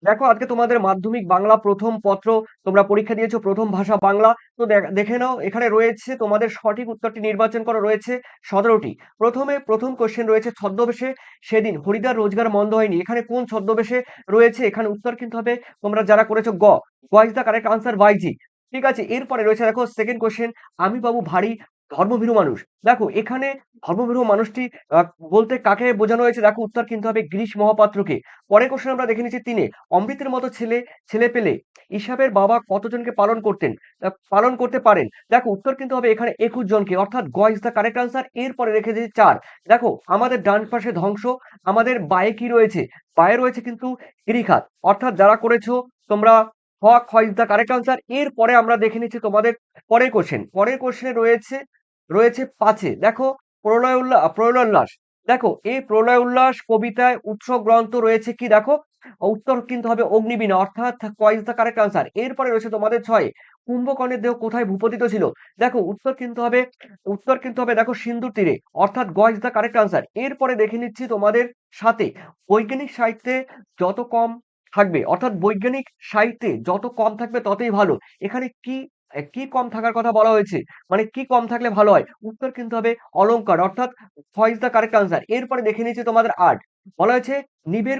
দেখো আজকে তোমাদের মাধ্যমিক বাংলা প্রথম পত্র, তোমরা পরীক্ষা দিয়েছো, প্রথম ভাষা বাংলা। তো দেখে নাও, এখানে রয়েছে তোমাদের সঠিক উত্তরটি নির্বাচন করা রয়েছে 17টি। প্রথম কোশ্চেন রয়েছে ছদ্মবেশে সেদিন হরিদ্বার রোজগার মন্দ হয়নি, এখানে কোন ছদ্মবেশে রয়েছে? এখানে উত্তর কিন্তু হবে তোমরা যারা করেছো গ, ইজ দ্য কারেক্ট আনসার, বাইজি। ঠিক আছে, এরপরে রয়েছে দেখো সেকেন্ড কোশ্চেন, আমি বাবু ভারী ধর্মভীরু মানুষ। দেখো এখানে ধর্মভীরু মানুষটি আহ, বলতে কাকে বোঝানো হয়েছে? দেখো উত্তর কিন্তু হবে গিরিশ মহাপাত্রকে। পরের কোশ্চেন আমরা দেখে নিচ্ছি তিনে, অমৃতের মতো ছেলে পেলে ইসাবের বাবা কতজনকে পালন করতে পারেন? দেখো উত্তর কিন্তু হবে এখানে 21 জনকে, অর্থাৎ গ ইজ দ্য কারেক্ট আনসার। এরপরে রেখে দিয়েছি 4। দেখো আমাদের ডান পাশে ধ্বংস, আমাদের বায়ে কি রয়েছে? বায়ে রয়েছে কিন্তু গিরিখাত, অর্থাৎ যারা করেছো তোমরা খ ইজ দ্য কারেক্ট আনসার। এরপরে আমরা দেখে নিচ্ছি তোমাদের পরের কোশ্চেনে রয়েছে 5-এ। দেখো প্রলয় উল্লাস। দেখো এই প্রলয় উল্লাস কবিতায় উৎস গ্রন্থ রয়েছে কি? দেখো উত্তর কিন্তু হবে অগ্নিবীণা, অর্থাৎ ক ইজ দ্য কারেক্ট আনসার। এরপরে রয়েছে তোমাদের 6-এ, কুম্ভকর্ণের দেহ কোথায় ভূপতিত ছিল? দেখো উত্তর কিন্তু হবে দেখো সিন্ধুর তীরে, অর্থাৎ গ ইজ দ্য কারেক্ট আনসার। এরপরে দেখে নিচ্ছি তোমাদের 7-এ, বৈজ্ঞানিক সাহিত্যে যত কম থাকবে, অর্থাৎ বৈজ্ঞানিক সাহিত্যে যত কম থাকবে ততই ভালো। এখানে কি কম থাকার কথা বলা হয়েছে? মানে কি কম থাকলে ভালো হয়? উত্তর কিন্তু হবে অলংকার, অর্থাৎ খ ইজ দ্য কারেক্ট আনসার। এরপরে দেখে নিচ্ছি তোমাদের 8, বলা হয়েছে নিবের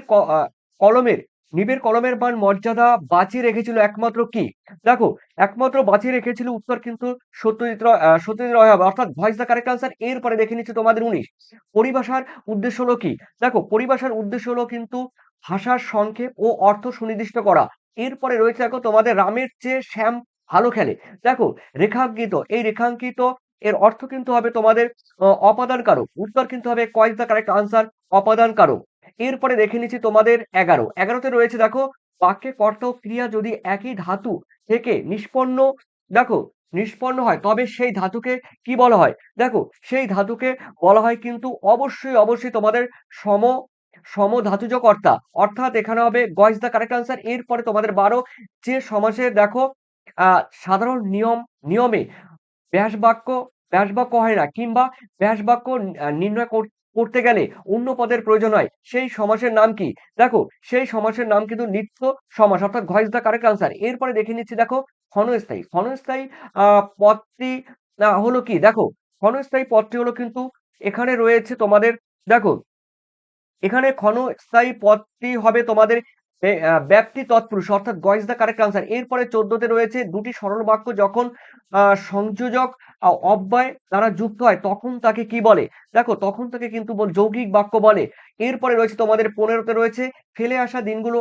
কলমের নিবের কলমের মান মর্যাদা বাঁচিয়ে রেখেছিল একমাত্র কি? দেখো একমাত্র বাঁচিয়ে রেখেছিল, উত্তর কিন্তু সত্যজিৎ রায় হবে, অর্থাৎ ভয়েস দ্য কারেক্ট আনসার। এরপরে দেখে নিচ্ছি তোমাদের 19, পরিভাষার উদ্দেশ্য হলো কি? দেখো পরিভাষার উদ্দেশ্য হলো কিন্তু ভাষার সংক্ষেপ ও অর্থ সুনির্দিষ্ট করা। এরপরে রয়েছে দেখো তোমাদের রামের চেয়ে শ্যাম ভালো খেলে। দেখো রেখাঙ্কিত এর অর্থ কিন্তু হবে তোমাদের অপাদান কারক। উত্তর কিন্তু হবে ক ইজ দ্য কারেক্ট আনসার, অপাদান কারক। এরপরে দেখে নিচ্ছি তোমাদের 11তে রয়েছে দেখো, বাক্যে কর্তা ও ক্রিয়া যদি একই ধাতু থেকে দেখো নিষ্পন্ন হয় তবে সেই ধাতুকে কি বলা হয়? দেখো সেই ধাতুকে বলা হয় কিন্তু অবশ্যই তোমাদের সম সমধাতুজ কর্তা, অর্থাৎ এখানে হবে গ ইজ দ্য কারেক্ট আনসার। এরপরে তোমাদের 12, যে সমাসে দেখো সাধারণ নিয়মে ব্যাস বাক্য হয় না, কিংবা ব্যাস বাক্য নির্ণয় করতে গেলে অন্য পদের প্রয়োজন হয়, সেই সমাসের নাম কি? দেখো সেই সমাসের নাম কিন্তু নিত্য সমাস, অর্থাৎ ঘ ইজ দ্য কারেক্ট আনসার। এরপরে দেখে নিচ্ছি দেখো ক্ষণস্থায়ী পদটি হলো কি? দেখো ক্ষণস্থায়ী পদটি হলো কিন্তু এখানে রয়েছে তোমাদের, দেখো এখানে ক্ষণস্থায়ী পদটি হবে তোমাদের ব্যাপ্তি তৎপুরুষ, অর্থাৎ গ ইজ দ্য কারেক্ট আনসার। এরপরে 14তে রয়েছে দুটি সরল বাক্য যখন সংযোজক অব্যয় দ্বারা যুক্ত হয় তখন তাকে কি বলে? দেখো তখন তাকে কিন্তু যৌগিক বাক্য বলে। এরপরে রয়েছে তোমাদের 15তে রয়েছে, ফেলে আসা দিনগুলো